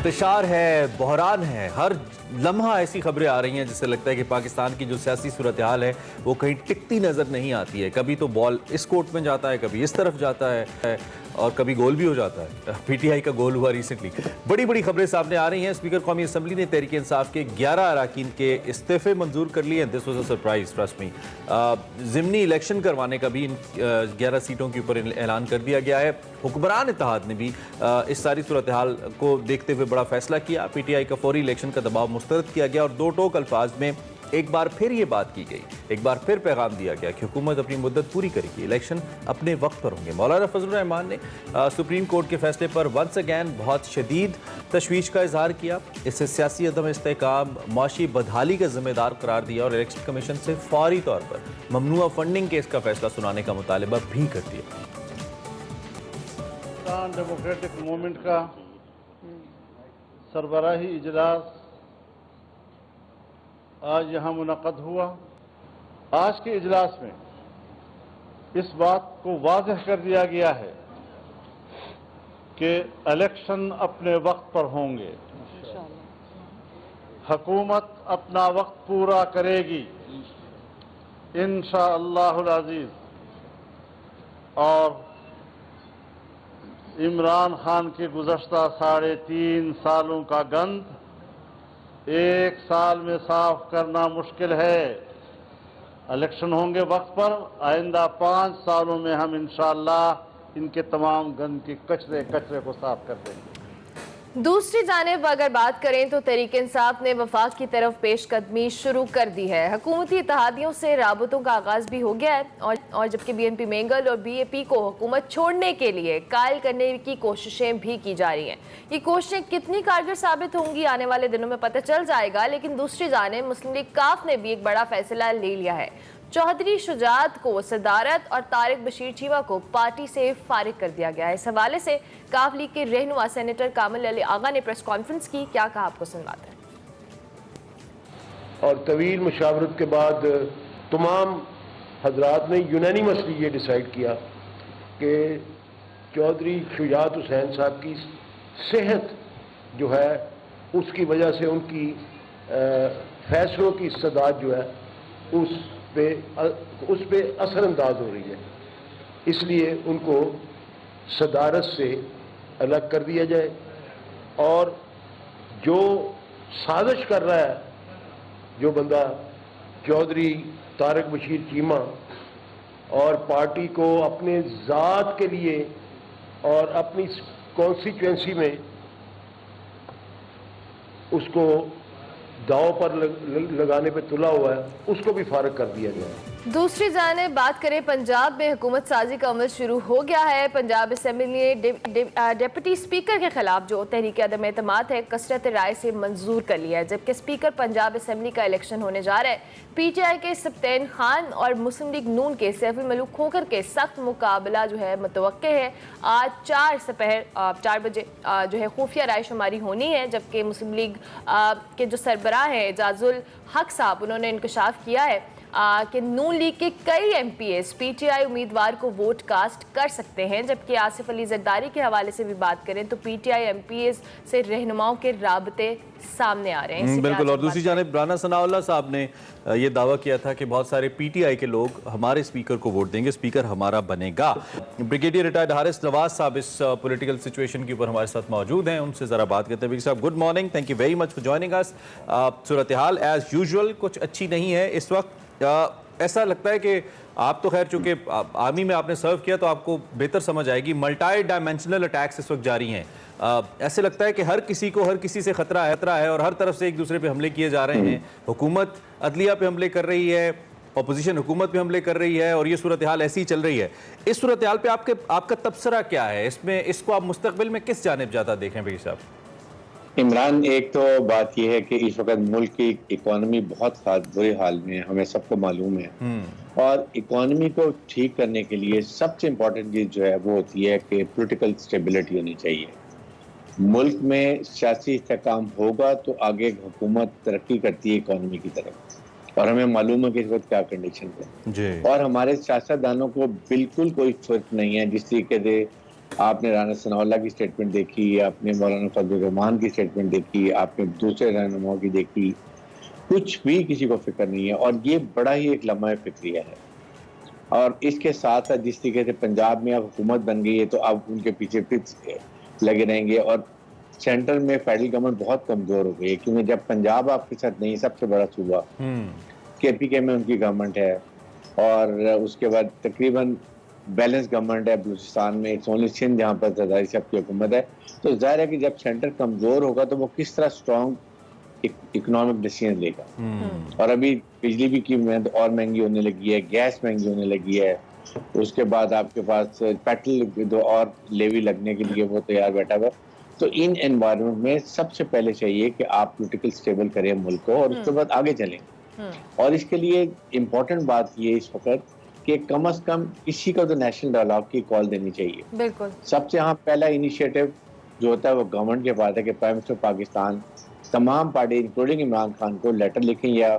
इंतशार है, बहरान है, हर लम्हा ऐसी खबरें आ रही हैं जिससे लगता है कि पाकिस्तान की जो सियासी सूरत हाल है वो कहीं टिकती नज़र नहीं आती है। कभी तो बॉल इस कोर्ट में जाता है, कभी इस तरफ जाता है और कभी गोल भी हो जाता है। पीटीआई का गोल हुआ रिसेंटली। बड़ी बड़ी खबरें सामने आ रही हैं। स्पीकर कौमी असम्बली ने तहरीक इंसाफ के 11 अरकान के इस्तीफे मंजूर कर लिए हैं। This was a surprise, trust me. ज़िमनी इलेक्शन करवाने का भी इन 11 सीटों के ऊपर ऐलान कर दिया गया है। हुक्मरान इत्तेहाद ने भी इस सारी सूरत हाल को देखते हुए बड़ा फैसला किया। पीटीआई का फौरी इलेक्शन का दबाव मुस्तरद किया गया और दो टोक अल्फाज में एक बार फिर ये बात की गई, एक बार फिर पैगाम दिया गया कि हुकूमत अपनी मुद्दत पूरी करेगी, इलेक्शन अपने वक्त पर होंगे। मौलाना फजलुर रहमान ने सुप्रीम कोर्ट के फैसले पर वंस अगैन बहुत शदीद तशवीश का इजहार किया। इससे सियासी अदम इस्तेहकाम, माशी बदहाली का जिम्मेदार करार दिया और इलेक्शन कमीशन से फौरी तौर पर ममनुआ फंडिंग केस का फैसला सुनाने का मुतालबा भी कर दिया। डेमोक्रेटिक मूवमेंट का सरबराही इजलास आज यहाँ मुनक़द हुआ। आज के इजलास में इस बात को वाज़ेह कर दिया गया है कि इलेक्शन अपने वक्त पर होंगे, हुकूमत अपना वक्त पूरा करेगी इंशाअल्लाहुल अज़ीज़, और इमरान खान के गुज़श्ता 3.5 सालों का गंद एक साल में साफ करना मुश्किल है। इलेक्शन होंगे वक्त पर। आइंदा 5 सालों में हम इंशाअल्लाह इनके तमाम गंद के कचरे को साफ कर देंगे। दूसरी जानिब अगर बात करें तो तहरीक इंसाफ ने वफाक की तरफ पेशकदमी शुरू कर दी है। हुकूमती इत्तेहादियों से राबतों का आगाज भी हो गया है और जबकि BNP मेंगल और BAP को हुकूमत छोड़ने के लिए कायल करने की कोशिशें भी की जा रही हैं। ये कोशिशें कितनी कारगर साबित होंगी आने वाले दिनों में पता चल जाएगा। लेकिन दूसरी जानिब मुस्लिम लीग काफ ने भी एक बड़ा फैसला ले लिया है। चौधरी शुजात को सदारत और तारिक बशीर चीमा को पार्टी से फारिग कर दिया गया है। इस हवाले से काफ लीग के रहनुमा सेनेटर कामिल अली आगा ने प्रेस कॉन्फ्रेंस की, क्या कहा आपको सुनवाते हैं। और तवील मुशावरत के बाद तमाम हजरात ने यूनानिमसली ये डिसाइड किया कि चौधरी शुजात हुसैन साहब की सेहत जो है उसकी वजह से उनकी फैसलों की सदात जो है उस पे असरअंदाज हो रही है, इसलिए उनको सदारत से अलग कर दिया जाए। और जो साजिश कर रहा है जो बंदा चौधरी तारिक बशीर चीमा और पार्टी को अपने ज़ात के लिए और अपनी कॉन्स्टिट्यूएंसी में उसको दाव पर लगाने पे तुला हुआ है, उसको भी फारिग कर दिया जाए। दूसरी जानिब बात करें पंजाब में हुकूमत साजी का अमल शुरू हो गया है। पंजाब असेंबली ने डिप्टी स्पीकर के खिलाफ जो तहरीक अदम एतमाद है कसरत राय से मंजूर कर लिया है। जबकि स्पीकर पंजाब असेंबली का इलेक्शन होने जा रहा है। PTI के सब्तैन खान और मुस्लिम लीग नून के सैफुल मलूक खोखर के सख्त मुकाबला जो है मुतवक्के है। आज 4 बजे जो है खुफिया राय शुमारी होनी है। जबकि मुस्लिम लीग के जो सरबराह हैं एजाजुल हक साहब, उन्होंने इंकशाफ किया है कि नून लीग के कई MPs PTI उम्मीदवार को वोट कास्ट कर सकते हैं। जबकि आसिफ अली जरदारी के हवाले से भी बात करें तो PTI MPs से रहनुमाओं के राबते सामने आ रहे हैं। बिल्कुल। और दूसरी जानिब राना सनाउल्लाह साहब ने ये दावा किया था कि बहुत सारे PTI के लोग हमारे स्पीकर को वोट देंगे, स्पीकर हमारा बनेगा। ब्रिगेडियर रिटायर्ड हारिस नवाज साहब इस पॉलिटिकल सिचुएशन के ऊपर हमारे साथ मौजूद हैं, उनसे ज़रा बात करते हैं। साहब good morning, thank you very much for joining us. सूरत हाल एज यूजुअल कुछ अच्छी नहीं है इस वक्त। ऐसा लगता है कि आप तो खैर चूंकि आर्मी में आपने सर्व किया तो आपको बेहतर समझ आएगी, मल्टी डायमेंशनल अटैक्स इस वक्त जारी हैं। ऐसे लगता है कि हर किसी को हर किसी से खतरा है और हर तरफ से एक दूसरे पे हमले किए जा रहे हैं। हुकूमत अदलिया पे हमले कर रही है, अपोजिशन हुकूमत पे हमले कर रही है और ये सूरत हाल ऐसी ही चल रही है। इस सूरत हाल पे आपका तबसरा क्या है? इसको आप मुस्तकबिल में किस जानिब ज़्यादा देख रहे हैं भाई साहब? इमरान, एक तो बात यह है कि इस वक्त मुल्क की इकोनॉमी बहुत बुरे हाल में है, हमें सबको मालूम है। और इकोनॉमी को ठीक करने के लिए सबसे इम्पोर्टेंट चीज़ जो है वो होती है कि पॉलिटिकल स्टेबिलिटी होनी चाहिए। मुल्क में सियासी इस्तेहकाम होगा तो आगे हुकूमत तरक्की करती है इकोनॉमी की तरफ, और हमें मालूम है कि इस वक्त क्या कंडीशन है। और हमारे सियासतदानों को बिल्कुल कोई फर्क नहीं है जिस तरीके से आपने राना सनाउल्लाह की स्टेटमेंट देखी, आपने मौलाना फजल रहमान की स्टेटमेंट देखी, आपने दूसरे रहनुमाओं की देखी, कुछ भी किसी को फिक्र नहीं है। और ये बड़ा ही एक लम्हा फिक्रिया है। और इसके साथ साथ जिस तरीके से पंजाब में अब हुकूमत बन गई है तो अब उनके पीछे फिर लगे रहेंगे। और सेंटर में फेडरल गवर्नमेंट बहुत कमजोर हो गई है, क्योंकि जब पंजाब आपके साथ नहीं, सबसे बड़ा सूबा KPK में उनकी गवर्नमेंट है, और उसके बाद तकरीबन बैलेंस गवर्नमेंट है बलूचिस्तान में, इट्स ओनली सिंध जहाँ पर जरदारी साहब की हुकूमत है। तो जाहिर है कि जब सेंटर कमजोर होगा तो वो किस तरह स्ट्रॉन्ग इकोनॉमिक डिसीजन लेगा। और अभी बिजली भी की और महंगी होने लगी है, गैस महंगी होने लगी है, उसके बाद आपके पास पेट्रोल दो और लेवी लगने के लिए वो तैयार बैठा हुआ। तो इन एनवायरनमेंट में सबसे पहले चाहिए कि आप पॉलिटिकल स्टेबल करें मुल्क को, और उसके बाद आगे चलें। और इसके लिए इम्पोर्टेंट बात ये इस वक्त कि कम से कम किसी को तो नेशनल डायलॉग की कॉल देनी चाहिए। बिल्कुल। सबसे यहाँ पहला इनिशिएटिव जो होता है वो गवर्नमेंट के पास है कि प्राइम मिनिस्टर पाकिस्तान तमाम पार्टी इंक्लूडिंग इमरान खान को लेटर लिखें या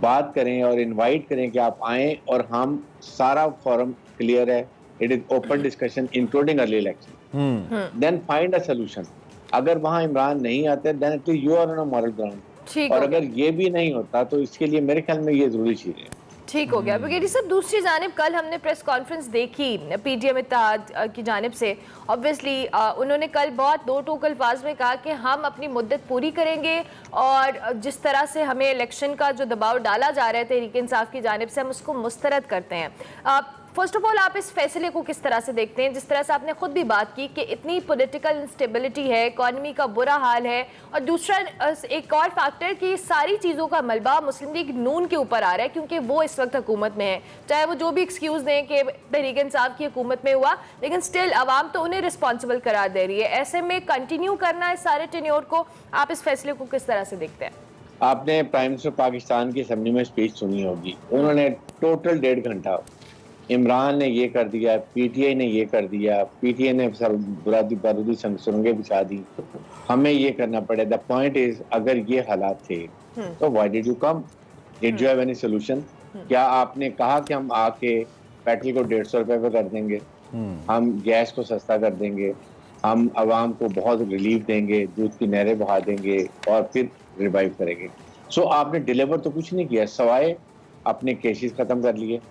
बात करें और इनवाइट करें कि आप आएँ और हम सारा फॉरम क्लियर है, it is open discussion including early election, then find a solution. अगर वहाँ इमरान नहीं आते then at least you are on a moral ground. और अगर ये भी नहीं होता तो इसके लिए मेरे ख्याल में ये जरूरी चीज है। ठीक हो गया। ब्रिगेडियर साहब, दूसरी जानिब कल हमने प्रेस कॉन्फ्रेंस देखी PTM इत्तेहाद की जानिब से। ऑब्वियसली उन्होंने कल बहुत दो टोक अल्फाज में कहा कि हम अपनी मुद्दत पूरी करेंगे, और जिस तरह से हमें इलेक्शन का जो दबाव डाला जा रहा है तहरीक इंसाफ की जानिब से, हम उसको मुस्तरद करते हैं। फर्स्ट ऑफ ऑल, आप इस फैसले को किस तरह से देखते हैं? जिस तरह से आपने खुद भी बात की कि इतनी पॉलिटिकल इंस्टेबिलिटी है, इकॉनमी का बुरा हाल है, और दूसरा एक और फैक्टर कि सारी चीज़ों का मलबा मुस्लिम लीग नून के ऊपर आ रहा है, क्योंकि वो इस वक्त हुकूमत में है। चाहे वो जो भी एक्सक्यूज़ दें कि तहरीक इंसाफ की हुकूमत में हुआ, लेकिन स्टिल आवाम तो उन्हें रिस्पॉन्सिबल करार दे रही है। ऐसे में कंटिन्यू करना है सारे टेन्योर को, आप इस फैसले को किस तरह से देखते हैं? आपने प्राइम मिनिस्टर पाकिस्तान की असेंबली में स्पीच सुनी होगी, उन्होंने टोटल 1.5 घंटा इमरान ने ये कर दिया, PTI ने ये कर दिया, PTI ने बारूदी सुरंगें बिछा दी, हमें ये करना पड़े। द पॉइंट इज, अगर ये हालात थे तो why did you come? Did you have any solution? क्या आपने कहा कि हम आके पेट्रोल को 150 रुपए पे कर देंगे, हम गैस को सस्ता कर देंगे, हम आवाम को बहुत रिलीफ देंगे, दूध की नहरें बहा देंगे और फिर रिवाइव करेंगे? सो आपने डिलीवर तो कुछ नहीं किया, सवाए अपने केसेस खत्म कर लिए,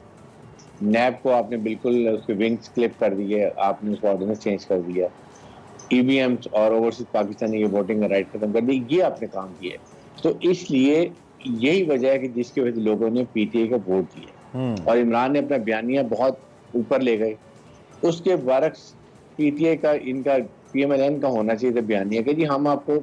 नैब को आपने बिल्कुल उसके विंग्स क्लिप कर दिए, आपने उसका ऑर्डिनेंस चेंज कर दिया, EVMs और ओवरसीज पाकिस्तानी की वोटिंग राइट खत्म कर दी, ये आपने काम किया। तो इसलिए यही वजह है कि जिसकी वजह से लोगों ने PTI को वोट दिया, और इमरान ने अपना बयानिया बहुत ऊपर ले गए। उसके बरक्स PTI का, इनका PMLN का होना चाहिए था बयानिया कि जी हम आपको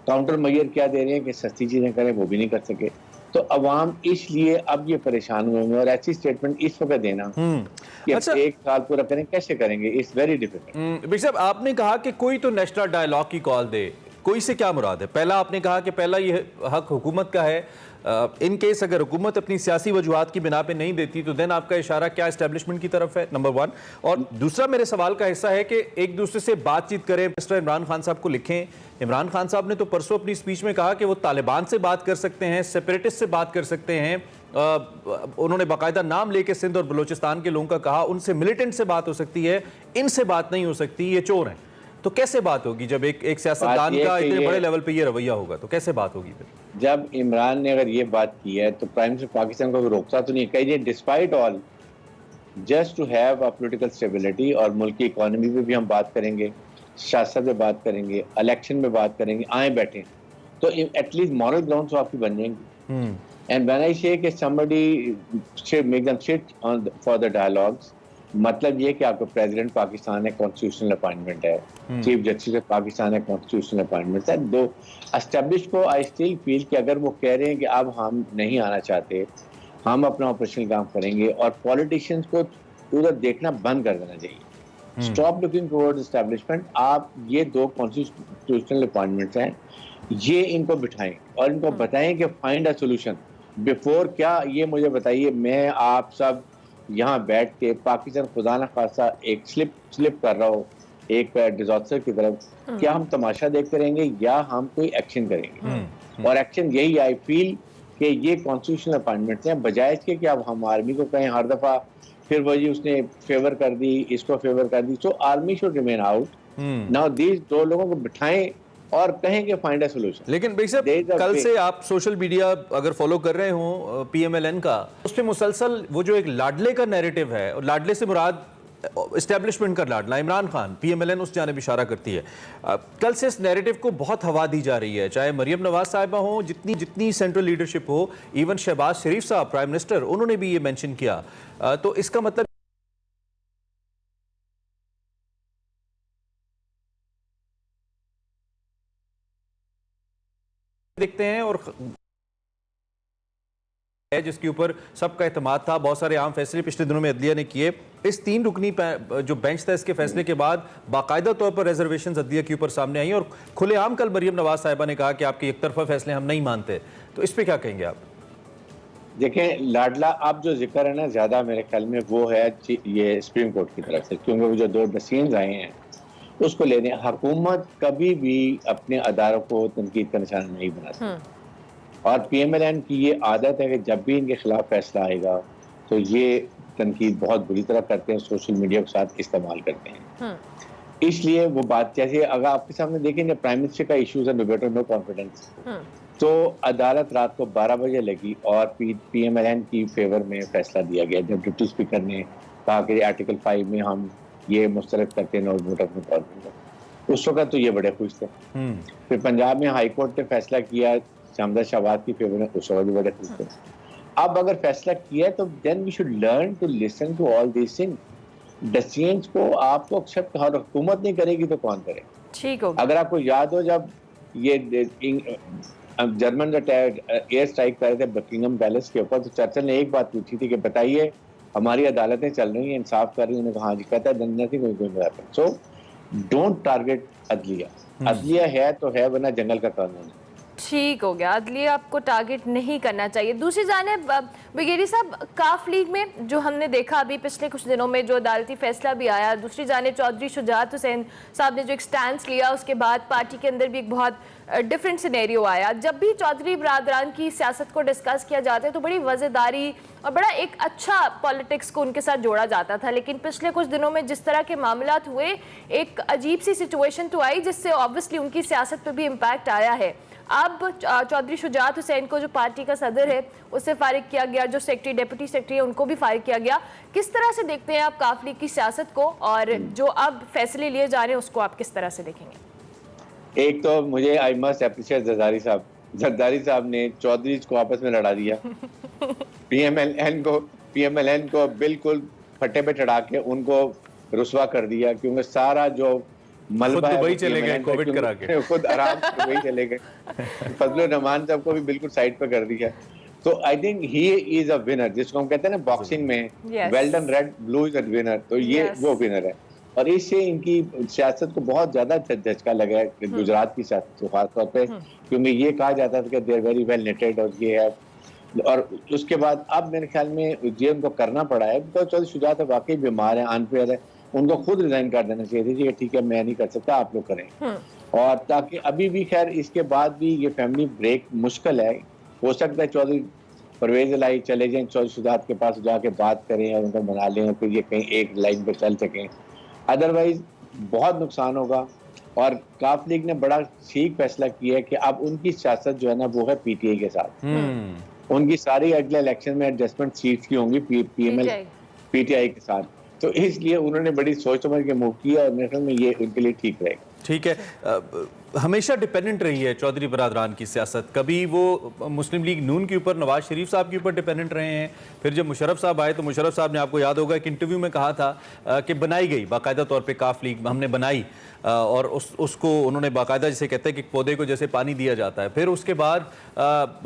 काउंटर मैयर क्या दे रहे हैं कि सस्ती चीजें करें, वो भी नहीं कर सके। तो अवाम इसलिए अब ये परेशान हुए हैं, और ऐसी स्टेटमेंट इस वक्त देना कि अच्छा, एक साल पूरा करें, कैसे करेंगे? It's very difficult. बिग साहब, आपने कहा कि कोई तो नेशनल डायलॉग की कॉल दे, कोई से क्या मुराद है? पहला आपने कहा कि पहला ये हक हुकूमत का है, इन केस अगर हुकूमत अपनी सियासी वजूहात की बिना पे नहीं देती तो देन आपका इशारा क्या एस्टेब्लिशमेंट की तरफ है? नंबर 1। और दूसरा मेरे सवाल का हिस्सा है कि एक दूसरे से बातचीत करें, मिस्टर इमरान खान साहब को लिखें। इमरान खान साहब ने तो परसों अपनी स्पीच में कहा कि वो तालिबान से बात कर सकते हैं, सेपरेटिस्ट से बात कर सकते हैं, उन्होंने बाकायदा नाम लेके सिंध और बलूचिस्तान के लोगों का कहा, उनसे मिलिटेंट से बात हो सकती है, इनसे बात नहीं हो सकती, ये चोर हैं। तो कैसे बात होगी जब एक सियासतदान का इतने बड़े लेवल पे ये रवैया होगा? तो कैसे बात होगी फिर? जब इमरान ने अगर ये बात की है तो प्राइम मिनिस्टर पाकिस्तान को रोकता तो नहीं, कहिए despite all, just to have a political stability. और मुल्क की इकोनॉमी पे भी हम बात करेंगे, सियासत पे बात करेंगे, इलेक्शन में बात करेंगे, आए बैठे तो एटलीस्ट मॉरल ग्राउंड तो आपकी बन जाएंगी। एंड व्हेन आई से कि somebody should make them sit on for the dialogues, मतलब ये कि आपका प्रेसिडेंट पाकिस्तान है, कॉन्स्टिट्यूशनल अपॉइंटमेंट है, चीफ जस्टिस पाकिस्तान है, कॉन्स्टिट्यूशनल अपॉइंटमेंट है। दो एस्टेब्लिश को आई स्टिल फील कि अगर वो कह रहे हैं कि अब हम नहीं आना चाहते, हम अपना ऑपरेशनल काम करेंगे, और पॉलिटिशियंस को उधर देखना बंद कर देना चाहिए। Stop looking towards establishment. आप ये दो कॉन्स्टिट्यूशनल अपॉइंटमेंट्स हैं, ये इनको बिठाएं और इनको बताएं कि फाइंड अ सोल्यूशन बिफोर। क्या ये मुझे बताइए, मैं आप सब यहाँ बैठ के पाकिस्तान खुदा न खासा एक स्लिप कर रहा हो एक डिजास्टर की तरफ, क्या हम तमाशा देखते रहेंगे या हम कोई एक्शन करेंगे? और एक्शन यही आई फील कि ये कॉन्स्टिट्यूशनल अपॉइंटमेंट्स हैं, बजाय इसके कि अब हम आर्मी को कहें हर दफा फिर वही उसने फेवर कर दी, इसको फेवर कर दी। So army should remain out now. These दो लोगों को बिठाएं और कहें कि फाइंड अ सोल्यूशन। लेकिन भाई साहब, कल से आप सोशल मीडिया अगर फॉलो कर रहे हो पीएमएलएन का, उस पे मुसलसल वो जो एक लाडले का नैरेटिव है, और लाडले से मुराद एस्टेब्लिशमेंट का लाडला इमरान खान, पीएमएलएन उस जानिब इशारा करती है। कल से इस नैरेटिव को बहुत हवा दी जा रही है, चाहे मरियम नवाज साहिबा हो, जितनी सेंट्रल लीडरशिप हो, इवन शहबाज शरीफ साहब प्राइम मिनिस्टर, उन्होंने भी ये मेंशन किया। तो इसका मतलब देखते हैं, और है जिसके ऊपर सबका एतमाद था। बहुत सारे अहम फैसले पिछले दिनों में अदलिया ने किए। इस 3 रुकनी जो बेंच था, इसके फैसले के बाद बाकायदा तौर पर रिजर्वेशन अदलिया के ऊपर सामने आई, और खुलेआम कल मरियम नवाज साहिबा ने कहा कि आपके एक तरफा फैसले हम नहीं मानते। तो इस पर क्या कहेंगे आप? देखें, लाडला अब जो जिक्र है ना ज्यादा, मेरे ख्याल में वो है ये सुप्रीम कोर्ट की तरफ से, क्योंकि वो जो 2 डिसीजंस आए हैं उसको लेने। हुकूमत कभी भी अपने अदारों को तनकीद का निशाना नहीं बनाती, और पीएमएलएन की ये आदत है कि जब भी इनके खिलाफ फैसला आएगा तो ये तनकीद बहुत बुरी तरह करते हैं, सोशल मीडिया के साथ इस्तेमाल करते हैं। इसलिए वो बात, जैसे अगर आपके सामने देखेंगे प्राइम मिनिस्टर का इशूज है डिबेट नो कॉन्फिडेंस, तो अदालत रात को 12 बजे लगी और पीएमएलएन की फेवर में फैसला दिया गया, जब डिप्टी स्पीकर ने कहा कि आर्टिकल 5 में हम ये मुस्तरद करते हैं वोट अपने तौर पर। उस वक्त तो ये बड़े खुश थे। फिर पंजाब में हाई कोर्ट ने फैसला किया शामदा शहबाज की फेवर में, उस वक्त भी बड़े खुश थे। अब अगर फैसला किया तो then we should learn to listen to all this things. Decisions को आपको एक्सेप्ट, और हुकूमत नहीं करेगी तो कौन करे? ठीक हो। अगर आपको याद हो, जब ये जर्मन एयर स्ट्राइक कर रहे थे बकिंगम पैलेस के ऊपर, तो चर्चिल ने एक बात पूछी थी कि बताइए हमारी अदालतें चल रही हैं, इंसाफ कर रही हैं? उन्होंने कहा जी, कहता है nothing going to happen. So don't target अदलिया। अदलिया है तो है, वरना जंगल का कानून है। ठीक हो गया, अदलिया आपको टारगेट नहीं करना चाहिए। दूसरी जानिब ब्रिगेडियर साहब, काफ लीग में जो हमने देखा अभी पिछले कुछ दिनों में जो अदालती फैसला भी आया, दूसरी जानिब चौधरी शुजात हुसैन साहब ने जो एक स्टैंड लिया, उसके बाद पार्टी के अंदर भी एक बहुत डिफरेंट सिनेरियो आया। जब भी चौधरी बरादरान की सियासत को डिस्कस किया जाता है तो बड़ी वज़ेदारी और बड़ा एक अच्छा पॉलिटिक्स को उनके साथ जोड़ा जाता था, लेकिन पिछले कुछ दिनों में जिस तरह के मामलात हुए, एक अजीब सी सिचुएशन तो आई जिससे ऑब्वियसली उनकी सियासत पर भी इम्पैक्ट आया है। अब चौधरी शुजात हुसैन को जो पार्टी का सदर है उससे फारिग किया गया, जो सेक्रेटरी डेप्यूटी सेक्रेटरी है उनको भी फारिग किया गया। किस तरह से देखते हैं आप काफ लीग की सियासत को, और जो अब फैसले लिए जा रहे हैं उसको आप किस तरह से देखेंगे? एक तो मुझे आई मस्ट एप्रिशिएट जरदारी साहब ने चौधरी को आपस में लड़ा दिया। पीएमएलएन को बिल्कुल फटे पे चढ़ा के उनको रुसवा कर दिया, क्योंकि सारा जो मलबा है दुबई चले गए कोविड करा के, खुद आराम से दुबई चले गए। फजलुर रहमान साहब को भी बिल्कुल साइड पे कर दिया। तो I think he is a winner, जिसको हम कहते हैं ना बॉक्सिंग में well done red blue is a winner, तो ये वो विनर है। और इससे इनकी सियासत को बहुत ज्यादा झटका लगा है, गुजरात की सियासत को खासतौर पे, क्योंकि ये कहा जाता था कि दे आर वेरी वेल नेटेड और ये है। और उसके बाद अब मेरे ख्याल में ये उनको करना पड़ा है, तो चौधरी शुजात वाकई बीमार है, अनफेयर है, उनको खुद रिजाइन कर देना चाहिए थी, ठीक है मैं नहीं कर सकता, आप लोग करें। और ताकि अभी भी, खैर इसके बाद भी ये फैमिली ब्रेक मुश्किल है। हो सकता है चौधरी परवेज इलाही चले जाएं, चौधरी शुजात के पास जाके बात करें और उनको मना लें, और फिर ये कहीं एक लाइन पर चल सकें। अदरवाइज बहुत नुकसान होगा। और काफ लीग ने बड़ा ठीक फैसला किया है कि अब उनकी सियासत जो है ना वो है पीटीआई के साथ। उनकी सारी अगले इलेक्शन में एडजस्टमेंट सीट्स की होंगी पीटीआई के साथ, तो इसलिए उन्होंने बड़ी सोच समझ के मूव किया, और मेरे ख्याल में ये उनके लिए ठीक रहेगा। ठीक है। हमेशा डिपेंडेंट रही है चौधरी बरादरान की सियासत। कभी वो मुस्लिम लीग नून के ऊपर, नवाज शरीफ साहब के ऊपर डिपेंडेंट रहे हैं। फिर जब मुशर्रफ साहब आए तो मुशर्रफ साहब ने, आपको याद होगा, एक इंटरव्यू में कहा था कि बनाई गई बाकायदा तौर पे काफ लीग हमने बनाई, और उसको उन्होंने बाकायदा, जिसे कहते हैं कि पौधे को जैसे पानी दिया जाता है। फिर उसके बाद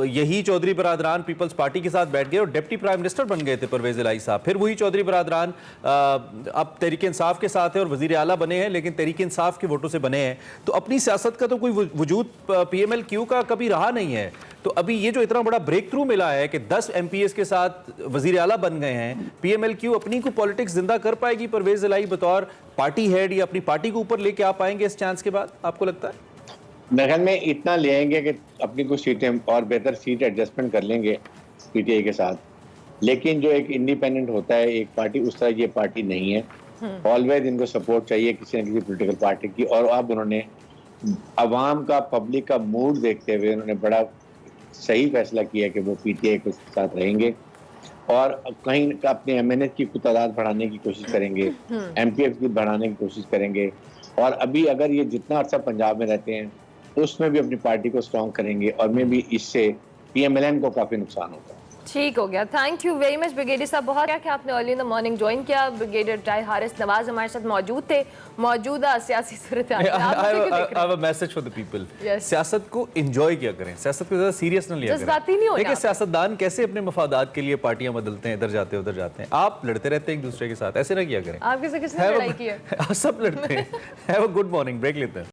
यही चौधरी बरादरान पीपल्स पार्टी के साथ बैठ गए और डिप्टी प्राइम मिनिस्टर बन गए थे परवेज इलाही साहब। फिर वही चौधरी बरादरान अब तहरीक इंसाफ के साथ है और वजीर आला बने हैं, लेकिन तहरीक इंसाफ के वोटों से बने हैं। तो अपनी सियासत का तो कोई वजूद पीएमएलक्यू का कभी रहा नहीं है। तो अभी ये जो इतना बड़ा ब्रेक थ्रू मिला है कि 10 एमपीएस के साथ वजीर आला बन गए हैं, पीएमएलक्यू अपनी को पॉलिटिक्स जिंदा कर पाएगी परवेज इलाही बतौर पार्टी हेड, या अपनी पार्टी को ऊपर लेके आ पाएंगे इस चांस के बाद, आपको लगता है? मेरे ख्याल में इतना ले आएंगे कि अपनी कुछ सीटें और बेहतर सीट एडजस्टमेंट कर लेंगे पीटीआई के साथ, लेकिन जो एक इंडिपेंडेंट होता है एक पार्टी, उस तरह ये पार्टी नहीं है। ऑलवेज इनको सपोर्ट चाहिए किसी न किसी पॉलिटिकल पार्टी की। और अब उन्होंने अवाम का, पब्लिक का मूड देखते हुए उन्होंने बड़ा सही फैसला किया कि वो पीटीआई के साथ रहेंगे और कहीं अपने एमएनएस की तादाद बढ़ाने की कोशिश करेंगे, एमपीएफ की बढ़ाने की कोशिश करेंगे। और अभी अगर ये जितना अर्सा पंजाब में रहते हैं उसमें भी अपनी पार्टी को स्ट्रॉन्ग करेंगे और में भी इससे पीएमएलएन को काफी नुकसान होगा। ठीक हो गया, thank you very much brigadier साहब। बहुत क्या कि आपने early in the morning join किया। ब्रिगेडियर रिटायर्ड हारिस नवाज हमारे साथ मौजूद थे। मौजूदा सियासी सूरत message for the people, Yes. सियासत को एंजॉय किया करें, सियासत को ज्यादा सीरियस न लिया करें। जज्बाती नहीं होना। देखिए सियासतदान कैसे अपने मफादात के लिए पार्टियां बदलते हैं, इधर जाते हैं उधर जाते हैं। आप लड़ते रहते हैं एक दूसरे के साथ, ऐसे ना किया करें। आपके से किसने लड़ाई की है? सब लड़ते हैं। Have a good morning, break लेते हैं।